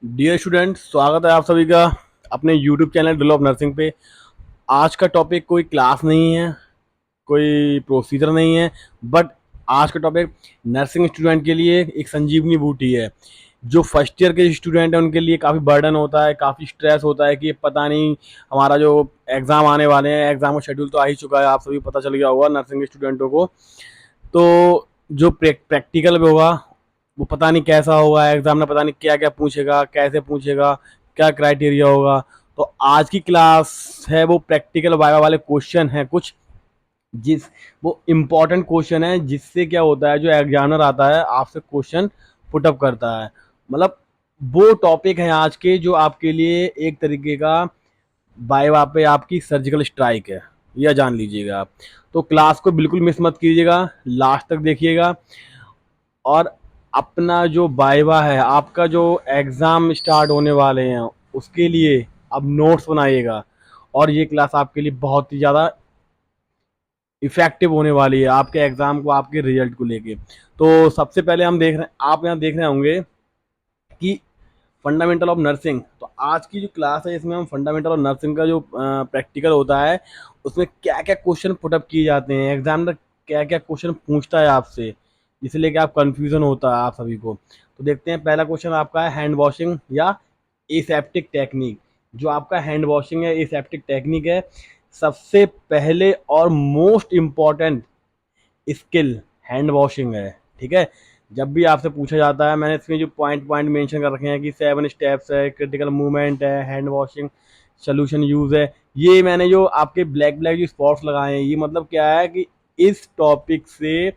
Dear student, स्वागत है आप सभी का अपने YouTube channel drill of nursing पे। आज का टॉपिक कोई क्लास नहीं है, कोई प्रोसीजर नहीं है, बट आज का टॉपिक नर्सिंग स्टूडेंट के लिए एक संजीवनी बूटी है। जो फर्स्ट ईयर के स्टूडेंट हैं उनके लिए काफ़ी बर्डन होता है, काफ़ी स्ट्रेस होता है कि पता नहीं हमारा जो एग्ज़ाम आने वाले हैं, एग्ज़ाम का शेड्यूल तो आ ही चुका है, आप सभी पता चल गया होगा नर्सिंग स्टूडेंटों को। तो जो प्रैक्टिकल में होगा वो पता नहीं कैसा होगा, एग्जाम में पता नहीं क्या क्या पूछेगा, कैसे पूछेगा, क्या क्राइटेरिया होगा। तो आज की क्लास है वो प्रैक्टिकल वाइवा वाले क्वेश्चन हैं कुछ, जिस वो इम्पोर्टेंट क्वेश्चन है जिससे क्या होता है जो एग्जामिनर आता है आपसे क्वेश्चन पुटअप करता है। मतलब वो टॉपिक है आज के जो आपके लिए एक तरीके का वाइवा पे आपकी सर्जिकल स्ट्राइक है, यह जान लीजिएगा आप। तो क्लास को बिल्कुल मिस मत कीजिएगा, लास्ट तक देखिएगा। और अपना जो वाइवा है, आपका जो एग्ज़ाम स्टार्ट होने वाले हैं उसके लिए अब नोट्स बनाइएगा। और ये क्लास आपके लिए बहुत ही ज़्यादा इफ़ेक्टिव होने वाली है आपके एग्ज़ाम को, आपके रिजल्ट को लेके। तो सबसे पहले हम देख रहे हैं, आप यहाँ देख रहे होंगे कि फंडामेंटल ऑफ नर्सिंग। तो आज की जो क्लास है इसमें हम फंडामेंटल ऑफ नर्सिंग का जो प्रैक्टिकल होता है उसमें क्या क्या क्वेश्चन पुटअप किए जाते हैं, एग्जामिनर क्या क्या क्वेश्चन पूछता है आपसे, इसलिए कि आप कंफ्यूजन होता है आप सभी को। तो देखते हैं, पहला क्वेश्चन आपका है हैंड वॉशिंग या एसेप्टिक टेक्निक। जो आपका हैंड वॉशिंग है, एसेप्टिक टेक्निक है, सबसे पहले और most important skill hand washing है। ठीक है, जब भी आपसे पूछा जाता है, मैंने इसमें जो पॉइंट पॉइंट मेंशन कर रखे हैं कि 7 स्टेप्स है, क्रिटिकल मूवमेंट है, हैंड वॉशिंग सोल्यूशन यूज है। ये मैंने जो आपके ब्लैक ब्लैक जो स्पॉट्स लगाए हैं, ये मतलब क्या है कि इस टॉपिक से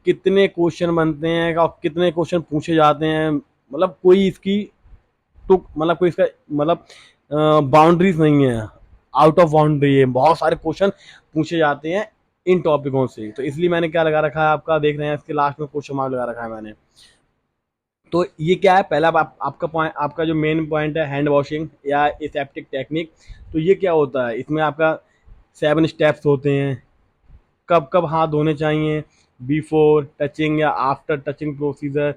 कितने क्वेश्चन बनते हैं और कितने क्वेश्चन पूछे जाते हैं, मतलब कोई इसकी टुक मतलब कोई इसका मतलब बाउंड्रीज नहीं है, आउट ऑफ बाउंड्री है, बहुत सारे क्वेश्चन पूछे जाते हैं इन टॉपिकों से। तो इसलिए मैंने क्या लगा रखा है, आपका देख रहे हैं इसके लास्ट में क्वेश्चन मार्क लगा रखा है मैंने। तो ये क्या है, पहला आपका पॉइंट, आपका जो मेन पॉइंट है हैंड वॉशिंग या एसेप्टिक टेक्निक। तो ये क्या होता है, इसमें आपका 7 स्टेप्स होते हैं। कब कब हाथ धोने चाहिए, बिफोर टचिंग या आफ्टर टचिंग प्रोसीजर,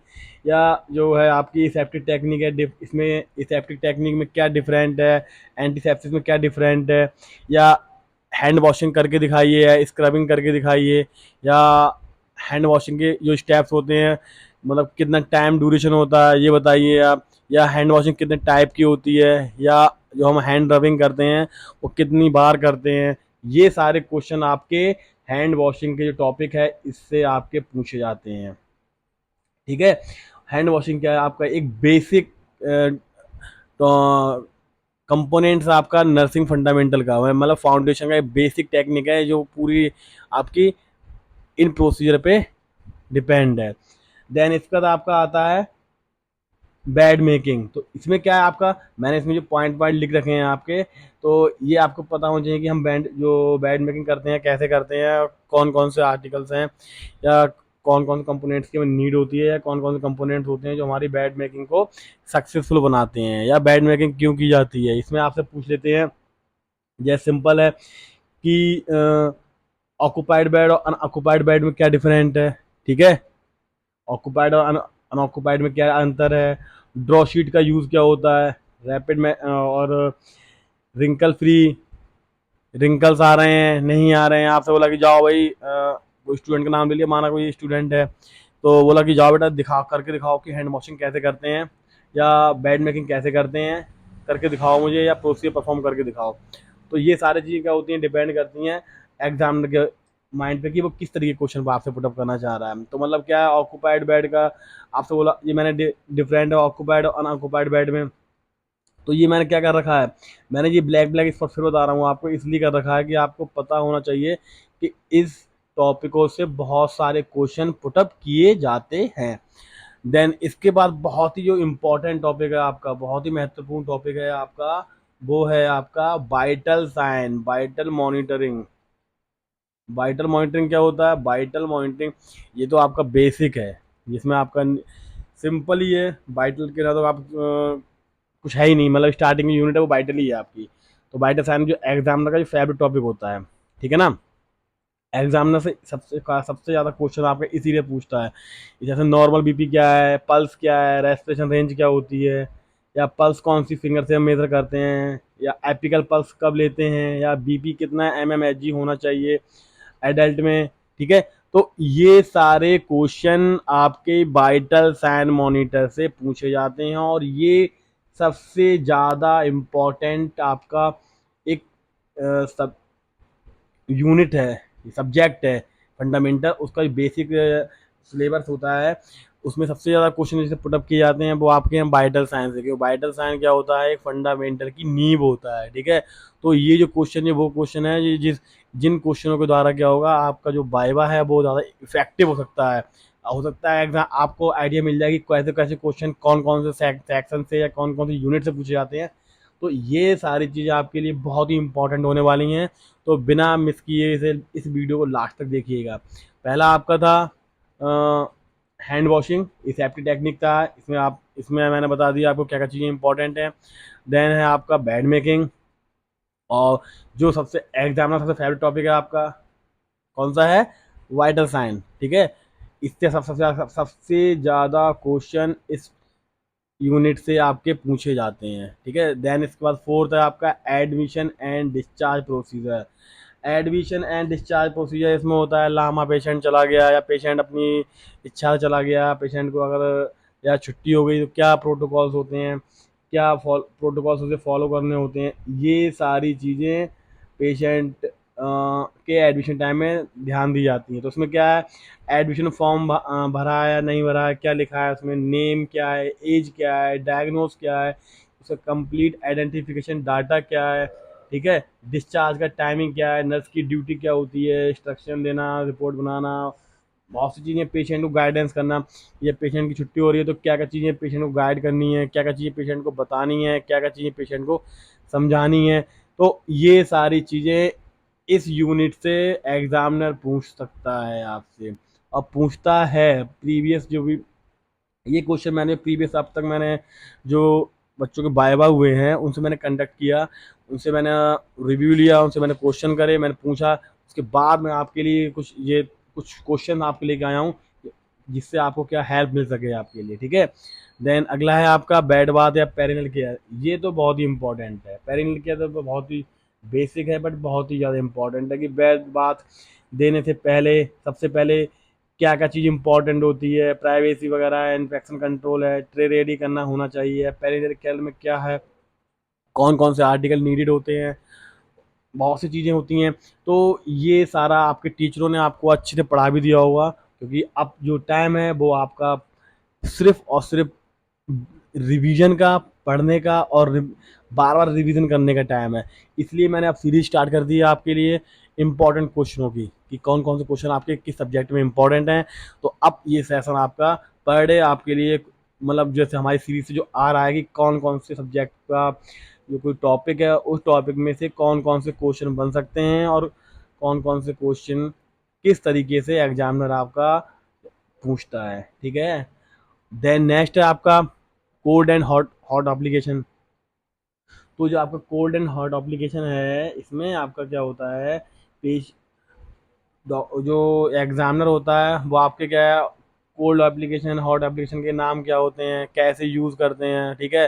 या जो है आपकी एसेप्टिक टेक्निक है, इसमें एसेप्टिक टेक्निक में क्या डिफरेंट है, एंटीसेप्सिस में क्या डिफरेंट है, या हैंड वॉशिंग करके दिखाइए या स्क्रबिंग करके दिखाइए, या हैंड वॉशिंग के जो स्टेप्स होते हैं मतलब कितना टाइम ड्यूरेशन होता है ये बताइए आप, या हैंड वॉशिंग कितने टाइप की होती है, या जो हम हैंड रबिंग करते हैं वो कितनी बार करते हैं। ये सारे क्वेश्चन आपके हैंड वॉशिंग के जो टॉपिक है इससे आपके पूछे जाते हैं। ठीक है, हैंड वॉशिंग क्या है, आपका एक बेसिक कंपोनेंट्स आपका नर्सिंग फंडामेंटल का है, मतलब फाउंडेशन का एक बेसिक टेक्निक है जो पूरी आपकी इन प्रोसीजर पे डिपेंड है। देन इसके बाद आपका आता है बैड मेकिंग। तो इसमें क्या है आपका, मैंने इसमें जो पॉइंट पॉइंट लिख रखे हैं आपके, तो ये आपको पता होना चाहिए कि हम बैड मेकिंग करते हैं कैसे करते हैं, कौन कौन से आर्टिकल्स हैं, या कौन कौन से कंपोनेंट्स की हमें नीड होती है, या कौन कौन से कंपोनेंट्स होते हैं जो हमारी बैड मेकिंग को सक्सेसफुल बनाते हैं, या बैड मेकिंग क्यों की जाती है। इसमें आपसे पूछ लेते हैं, जैसे सिंपल है कि ऑक्यूपाइड बेड और अनऑक्यूपाइड बेड में क्या डिफरेंट है। ठीक है, ऑक्यूपाइड और अनऑक्यूपाइड में क्या अंतर है, ड्रॉ शीट का यूज़ क्या होता है, रैपिड में और रिंकल फ्री, रिंकल्स आ रहे हैं नहीं आ रहे हैं, आपसे बोला कि जाओ भाई, कोई स्टूडेंट का नाम ले लिया, माना कोई स्टूडेंट है तो बोला कि जाओ बेटा दिखा करके दिखाओ कि हैंड वॉशिंग कैसे करते हैं या बेड मेकिंग कैसे करते हैं, करके दिखाओ मुझे, या प्रोसीजर परफॉर्म करके दिखाओ। तो ये सारी चीज़ें क्या होती हैं, डिपेंड करती हैं एग्जाम के माइंड पे कि वो किस तरीके के क्वेश्चन पर आपसे पुटअप करना चाह रहा है। तो मतलब क्या है, ऑक्यूपाइड बेड का आपसे बोला, ये मैंने डिफरेंट है ऑक्यूपाइड और अनऑक्यूपाइड बेड में। तो ये मैंने क्या कर रखा है, मैंने ये ब्लैक ब्लैक इस पर फिर बता रहा हूँ आपको, इसलिए कर रखा है कि आपको पता होना चाहिए कि इस टॉपिकों से बहुत सारे क्वेश्चन पुटअप किए जाते हैं। देन इसके बाद बहुत ही जो इम्पोर्टेंट टॉपिक है आपका, बहुत ही महत्वपूर्ण टॉपिक है आपका, वो है आपका vital sign, vital monitoring. Vital monitoring क्या होता है, वाइटल मॉनिटरिंग ये तो आपका बेसिक है, जिसमें आपका सिंपल ही है, वाइटल के ना तो आप कुछ है ही नहीं, मतलब स्टार्टिंग यूनिट है वो वाइटल ही है आपकी। तो वाइटल साइन जो एग्जामिनर का जो फेवरेट टॉपिक होता है, ठीक है ना, एग्जामिनर से सबसे ज़्यादा क्वेश्चन आपका इसीलिए पूछता है। जैसे नॉर्मल बीपी क्या है, पल्स क्या है, रेस्पिरेशन रेंज क्या होती है, या पल्स कौन सी फिंगर से हम मेजर करते हैं, या एपिकल पल्स कब लेते हैं, या बीपी कितना mmHg होना चाहिए एडल्ट में, ठीक है। तो ये सारे क्वेश्चन आपके वाइटल साइन मॉनिटर से पूछे जाते हैं, और ये सबसे ज़्यादा इम्पोर्टेंट आपका एक सब यूनिट है, सब्जेक्ट है फंडामेंटल, उसका बेसिक सिलेबस होता है। उसमें सबसे ज़्यादा क्वेश्चन जैसे पुटअप किए जाते हैं वो आपके हैं वाइटल साइंस के। वाइटल साइंस क्या होता है, एक फंडामेंटल की नींव होता है, ठीक है। तो ये जो क्वेश्चन है वो क्वेश्चन है जिन क्वेश्चनों के द्वारा क्या होगा, आपका जो वाइवा है वो ज़्यादा इफेक्टिव हो सकता है एग्जाम आपको आइडिया मिल जाएगी कैसे कैसे क्वेश्चन कौन कौन से सेक्शन से या कौन कौन से यूनिट से पूछे जाते हैं। तो ये सारी चीज़ें आपके लिए बहुत ही इंपॉर्टेंट होने वाली हैं। तो बिना मिस किए इस वीडियो को लास्ट तक देखिएगा। पहला आपका था हैंड वॉशिंग, सेफ्टी टेक्निक था। इसमें मैंने बता दिया आपको क्या क्या चीज़ें इंपॉर्टेंट हैं। देन है आपका बेड मेकिंग, और जो सबसे एग्जामिनर सबसे फेवरेट टॉपिक है आपका कौन सा है, वाइटल साइन, ठीक है। इससे सबसे ज़्यादा क्वेश्चन इस यूनिट से आपके पूछे जाते हैं, ठीक है। देन इसके बाद फोर्थ है आपका admission and discharge procedure. Admission and discharge procedure इसमें होता है, लामा पेशेंट चला गया या पेशेंट अपनी इच्छा से चला गया, पेशेंट को अगर या छुट्टी हो गई तो क्या प्रोटोकॉल्स होते हैं, क्या प्रोटोकॉल्स उसे फॉलो करने होते हैं। ये सारी चीज़ें पेशेंट के एडमिशन टाइम में ध्यान दी जाती हैं। तो उसमें क्या है, एडमिशन फॉर्म भरा है या नहीं भरा है, क्या लिखा है उसमें, नेम क्या है, एज क्या है, डायग्नोज क्या है, उसका कंप्लीट आइडेंटिफिकेशन डाटा क्या है, ठीक है। डिस्चार्ज का टाइमिंग क्या है, नर्स की ड्यूटी क्या होती है, इंस्ट्रक्शन देना, रिपोर्ट बनाना, बहुत सी चीज़ें, पेशेंट को गाइडेंस करना। ये पेशेंट की छुट्टी हो रही है तो क्या क्या चीज़ें पेशेंट को गाइड करनी है, क्या क्या चीज़ें पेशेंट को बतानी है, क्या क्या चीज़ें पेशेंट को समझानी है। तो ये सारी चीज़ें इस यूनिट से एग्जामिनर पूछ सकता है आपसे, और पूछता है। प्रीवियस जो भी ये क्वेश्चन मैंने प्रीवियस अब तक मैंने जो बच्चों के वाइवा हुए हैं उनसे मैंने कंडक्ट किया, उनसे मैंने रिव्यू लिया, उनसे मैंने क्वेश्चन करे, मैंने पूछा, उसके बाद मैं आपके लिए कुछ क्वेश्चन आपके लेके आया हूँ जिससे आपको क्या हेल्प मिल सके आपके लिए, ठीक है। देन अगला है आपका बेड बाथ या पेरिनल केयर। ये तो बहुत ही इंपॉर्टेंट है। पेरिनल केयर तो बहुत ही बेसिक है बट बहुत ही ज़्यादा इंपॉर्टेंट है कि बेड बाथ देने से पहले सबसे पहले क्या क्या चीज़ इंपॉर्टेंट होती है, प्राइवेसी वगैरह है, इन्फेक्शन कंट्रोल है, ट्रे रेडी करना होना चाहिए, पेरिनल केयर में क्या है, कौन कौन से आर्टिकल नीडेड होते हैं, बहुत सी चीज़ें होती हैं। तो ये सारा आपके टीचरों ने आपको अच्छे से पढ़ा भी दिया होगा, क्योंकि अब जो टाइम है वो आपका सिर्फ और सिर्फ रिवीजन का, पढ़ने का और बार बार रिवीजन करने का टाइम है। इसलिए मैंने अब सीरीज स्टार्ट कर दी है आपके लिए इंपॉर्टेंट क्वेश्चनों की, कि कौन कौन से क्वेश्चन आपके किस सब्जेक्ट में इंपॉर्टेंट हैं। तो अब ये सेशन आपका पर डे आपके लिए, मतलब जैसे हमारी सीरीज से जो आ रहा है कि कौन कौन से सब्जेक्ट का जो कोई टॉपिक है उस टॉपिक में से कौन कौन से क्वेश्चन बन सकते हैं, और कौन कौन से क्वेश्चन किस तरीके से एग्जामिनर आपका पूछता है, ठीक है। देन नेक्स्ट है आपका cold and hot hot application. तो जो आपका कोल्ड एंड हॉट एप्लीकेशन है इसमें आपका क्या होता है, पेश जो एग्जामिनर होता है वो आपके क्या है, कोल्ड एप्लीकेशन हॉट एप्लीकेशन के नाम क्या होते हैं, कैसे यूज़ करते हैं, ठीक है।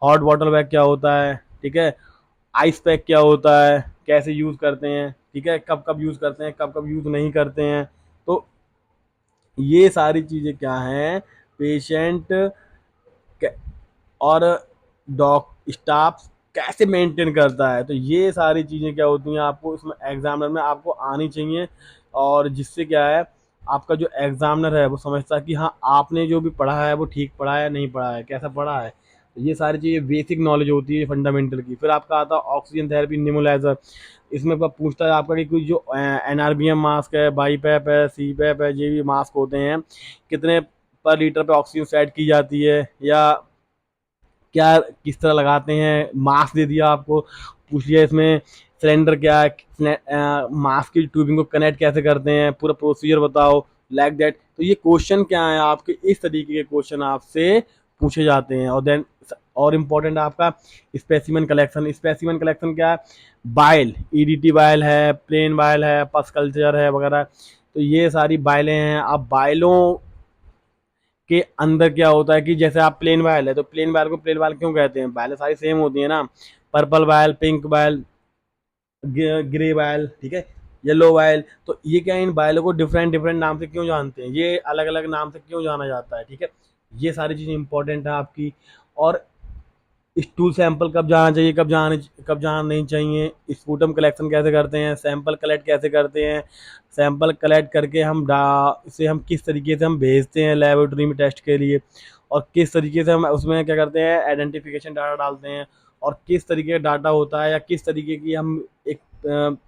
हॉट वाटर बैग क्या होता है, ठीक है। आइस पैक क्या होता है, कैसे यूज़ करते हैं, ठीक है, कब कब यूज़ करते हैं, कब कब यूज़ नहीं करते हैं। तो ये सारी चीज़ें क्या हैं, पेशेंट और डॉक स्टाफ कैसे मेंटेन करता है। तो ये सारी चीज़ें क्या होती हैं आपको इसमें एग्जामिनर में आपको आनी चाहिए, और जिससे क्या है आपका जो एग्जामिनर है वो समझता है कि हाँ आपने जो भी पढ़ा है वो ठीक पढ़ा है, नहीं पढ़ा है, कैसा पढ़ा है। तो ये सारी चीज़ें बेसिक नॉलेज होती है फंडामेंटल की। फिर आपका आता है ऑक्सीजन थेरेपी निमोलाइजर। इसमें पूछता है आपका कि कोई जो NRBM मास्क है, बाईपैप है, CPAP है, ये भी मास्क होते हैं, कितने पर लीटर पे ऑक्सीजन सेट की जाती है, या क्या किस तरह लगाते हैं। मास्क दे दिया आपको, पूछ लिया इसमें सिलेंडर क्या है, मास्क की ट्यूबिंग को कनेक्ट कैसे करते हैं, पूरा प्रोसीजर बताओ, लाइक दैट। तो ये क्वेश्चन क्या है आपके, इस तरीके के क्वेश्चन आपसे पूछे जाते हैं। और देन और इम्पोर्टेंट आपका स्पेसिमेन कलेक्शन। स्पेसिमेन कलेक्शन क्या है, बाइल, EDT बाइल है, प्लेन बाइल है, पस कल्चर है वगैरह। तो ये सारी बाइलें हैं। अब बाइलों के अंदर क्या होता है कि जैसे आप प्लेन वायल है तो प्लेन वायल को प्लेन वायल क्यों कहते हैं, वायल सारी सेम होती है ना, purple vial, pink vial, grey vial, ठीक है, येलो वायल। तो ये क्या है, इन वायलों को डिफरेंट डिफरेंट नाम से क्यों जानते हैं, ये अलग अलग नाम से क्यों जाना जाता है, ठीक है। ये सारी चीज़ें इंपॉर्टेंट है आपकी। और स्टूल सैंपल कब जाना चाहिए, कब जाना नहीं चाहिए, स्पूटम कलेक्शन कैसे करते हैं, सैंपल कलेक्ट कैसे करते हैं, सैंपल कलेक्ट करके हम डा इसे हम किस तरीके से हम भेजते हैं लेबोरेटरी में टेस्ट के लिए, और किस तरीके से हम उसमें क्या करते हैं आइडेंटिफिकेशन डाटा डालते हैं, और किस तरीके का डाटा होता है या किस तरीके की हम एक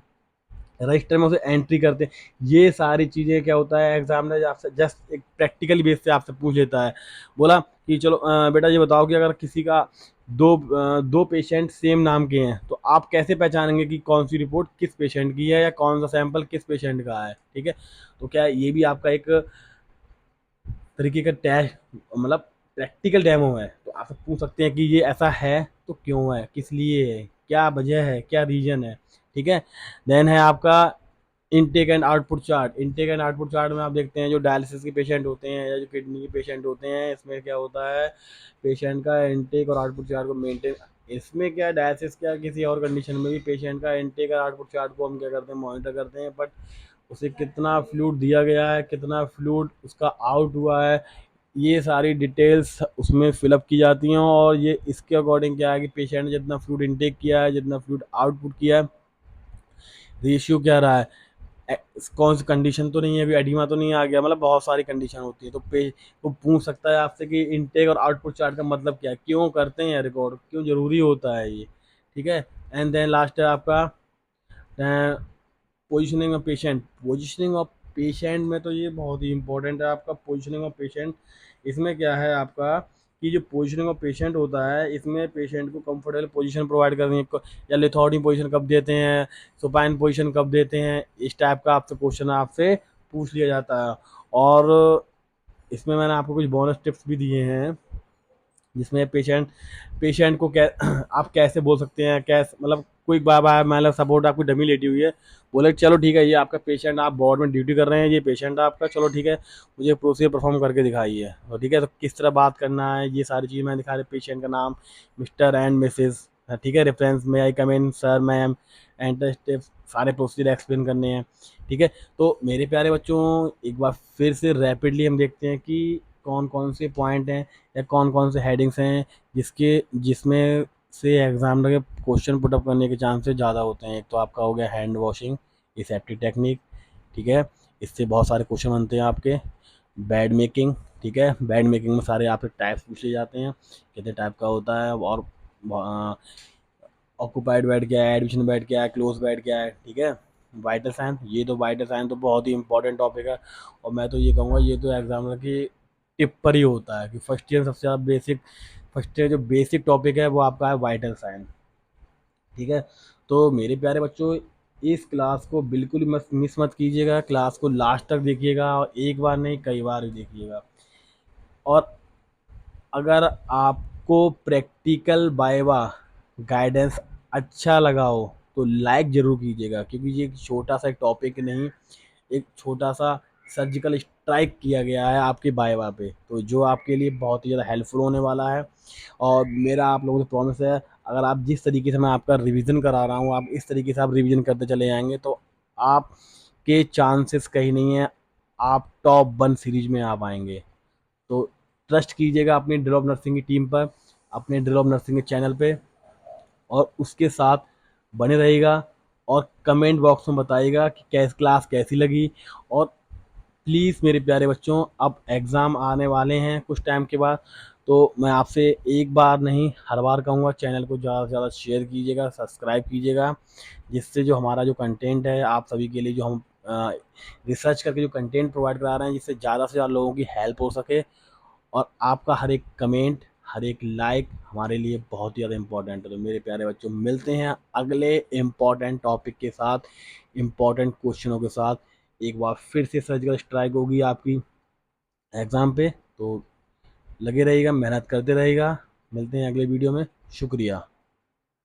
रजिस्टर में उसे एंट्री करते हैं। ये सारी चीज़ें क्या होता है एग्जामिनर आपसे जस्ट एक प्रैक्टिकल बेस से आपसे पूछ लेता है। बोला कि चलो बेटा ये बताओ कि अगर किसी का दो पेशेंट सेम नाम के हैं तो आप कैसे पहचानेंगे कि कौन सी रिपोर्ट किस पेशेंट की है या कौन सा सैंपल किस पेशेंट का है, ठीक है। तो क्या है, ये भी आपका एक तरीके का टेस्ट मतलब प्रैक्टिकल डेमो है। तो आप पूछ सकते हैं कि ये ऐसा है तो क्यों है, किस लिए है, क्या वजह है, क्या रीजन है, ठीक है। देन है आपका intake and output chart. Intake and output chart में आप देखते हैं जो डायलिसिस के पेशेंट होते हैं या जो किडनी के पेशेंट होते हैं, इसमें क्या होता है पेशेंट का इनटेक और आउटपुट चार्ट को मेंटेन। इसमें क्या डायलिसिस क्या किसी और कंडीशन में भी पेशेंट का इनटेक और आउटपुट चार्ट को हम क्या करते हैं मॉनिटर करते हैं, बट उसे कितना फ्लूइड दिया गया है, कितना फ्लूइड उसका आउट हुआ है, ये सारी डिटेल्स उसमें फिलअप की जाती हैं। और ये इसके अकॉर्डिंग क्या है कि पेशेंट ने जितना फ्लूइड इनटेक किया है, जितना फ्लूइड आउटपुट किया है, रेशियो क्या रहा है, कौन सी कंडीशन तो नहीं है, अभी एडिमा तो नहीं आ गया, मतलब बहुत सारी कंडीशन होती है। तो वो पूछ सकता है आपसे कि इनटेक और आउटपुट चार्ट का मतलब क्या है, क्यों करते हैं रिकॉर्ड, क्यों जरूरी होता है ये, ठीक है। एंड देन लास्ट है आपका positioning of patient. Positioning of patient में तो ये बहुत ही इंपॉर्टेंट है आपका पोजिशनिंग ऑफ पेशेंट। इसमें क्या है आपका कि जो पोजिशनिंग ऑफ पेशेंट होता है इसमें पेशेंट को कंफर्टेबल पोजीशन प्रोवाइड करनी है, या लिथोडी पोजीशन कब देते हैं, सुपाइन पोजीशन कब देते हैं, इस टाइप का आपसे क्वेश्चन आपसे पूछ लिया जाता है। और इसमें मैंने आपको कुछ बोनस टिप्स भी दिए हैं जिसमें पेशेंट पेशेंट को आप कैसे बोल सकते हैं, कैसे मतलब कोई बाबा मतलब सपोर्ट आपकी डमी लेटी हुई है, बोले चलो ठीक है ये आपका पेशेंट, आप वार्ड में ड्यूटी कर रहे हैं, ये पेशेंट है आपका, चलो ठीक है मुझे प्रोसीजर परफॉर्म करके दिखाइए, तो ठीक है तो किस तरह बात करना है ये सारी चीज़ मैं दिखा रही, पेशेंट का नाम मिस्टर एंड मिसेज, ठीक है, रेफरेंस में आई कम इन सर मैम, एंटर स्टेप, सारे प्रोसीजर एक्सप्लेन करने हैं, ठीक है। तो मेरे प्यारे बच्चों एक बार फिर से रैपिडली हम देखते हैं कि कौन कौन से पॉइंट हैं या कौन कौन से हेडिंग्स हैं जिसमें से एग्जामिनर के क्वेश्चन पुटअप करने के चांसेस ज़्यादा होते हैं। एक तो आपका हो गया हैंड वॉशिंग, ये सेफ्टी टेक्निक, ठीक है, इससे बहुत सारे क्वेश्चन बनते हैं आपके। बेड मेकिंग, ठीक है, बेड मेकिंग में सारे आपके टाइप्स पूछे जाते हैं, कितने टाइप का होता है, और ऑक्यूपाइड बेड क्या है, एडमिशन बेड क्या है, क्लोज बेड क्या है, ठीक है। वाइटल साइन, ये तो वाइटल साइन तो बहुत ही इंपॉर्टेंट टॉपिक है, और मैं तो ये कहूँगा ये तो एग्जामिनर की टिप पर ही होता है कि फर्स्ट ईयर सबसे ज़्यादा बेसिक, फर्स्ट ईयर जो बेसिक टॉपिक है वो आपका है वाइटल साइन, ठीक है। तो मेरे प्यारे बच्चों इस क्लास को बिल्कुल मत मिस मत कीजिएगा, क्लास को लास्ट तक देखिएगा, और एक बार नहीं कई बार भी देखिएगा। और अगर आपको प्रैक्टिकल वाइवा गाइडेंस अच्छा लगा हो तो लाइक ज़रूर कीजिएगा, क्योंकि ये एक छोटा सा एक टॉपिक नहीं, एक छोटा सा सर्जिकल स्ट्राइक किया गया है आपके वाइवा पे, तो जो आपके लिए बहुत ही ज़्यादा हेल्पफुल होने वाला है। और मेरा आप लोगों से प्रॉमिस है अगर आप जिस तरीके से मैं आपका रिवीजन करा रहा हूँ आप इस तरीके से आप रिवीजन करते चले जाएंगे तो आपके चांसेस कहीं नहीं है, आप टॉप 1 सीरीज में आ पाएंगे। तो ट्रस्ट कीजिएगा अपनी ड्रिल ऑफ नर्सिंग की टीम पर, अपने ड्रिल ऑफ नर्सिंग के चैनल पे, और उसके साथ बने रहिएगा, और कमेंट बॉक्स में बताइएगा कि कैस क्लास कैसी लगी। और प्लीज़ मेरे प्यारे बच्चों अब एग्ज़ाम आने वाले हैं कुछ टाइम के बाद, तो मैं आपसे एक बार नहीं हर बार कहूँगा चैनल को ज़्यादा से ज़्यादा शेयर कीजिएगा, सब्सक्राइब कीजिएगा, जिससे जो हमारा जो कंटेंट है आप सभी के लिए जो हम रिसर्च करके जो कंटेंट प्रोवाइड करा रहे हैं जिससे ज़्यादा से ज़्यादा लोगों की हेल्प हो सके। और आपका हर एक कमेंट, हर एक लाइक हमारे लिए बहुत ही ज़्यादा इम्पोर्टेंट है। तो मेरे प्यारे बच्चों मिलते हैं अगले इम्पोर्टेंट टॉपिक के साथ, इम्पोर्टेंट क्वेश्चनों के साथ। एक बार फिर से सर्जिकल स्ट्राइक होगी आपकी एग्ज़ाम पे, तो लगे रहिएगा, मेहनत करते रहिएगा। मिलते हैं अगले वीडियो में, शुक्रिया।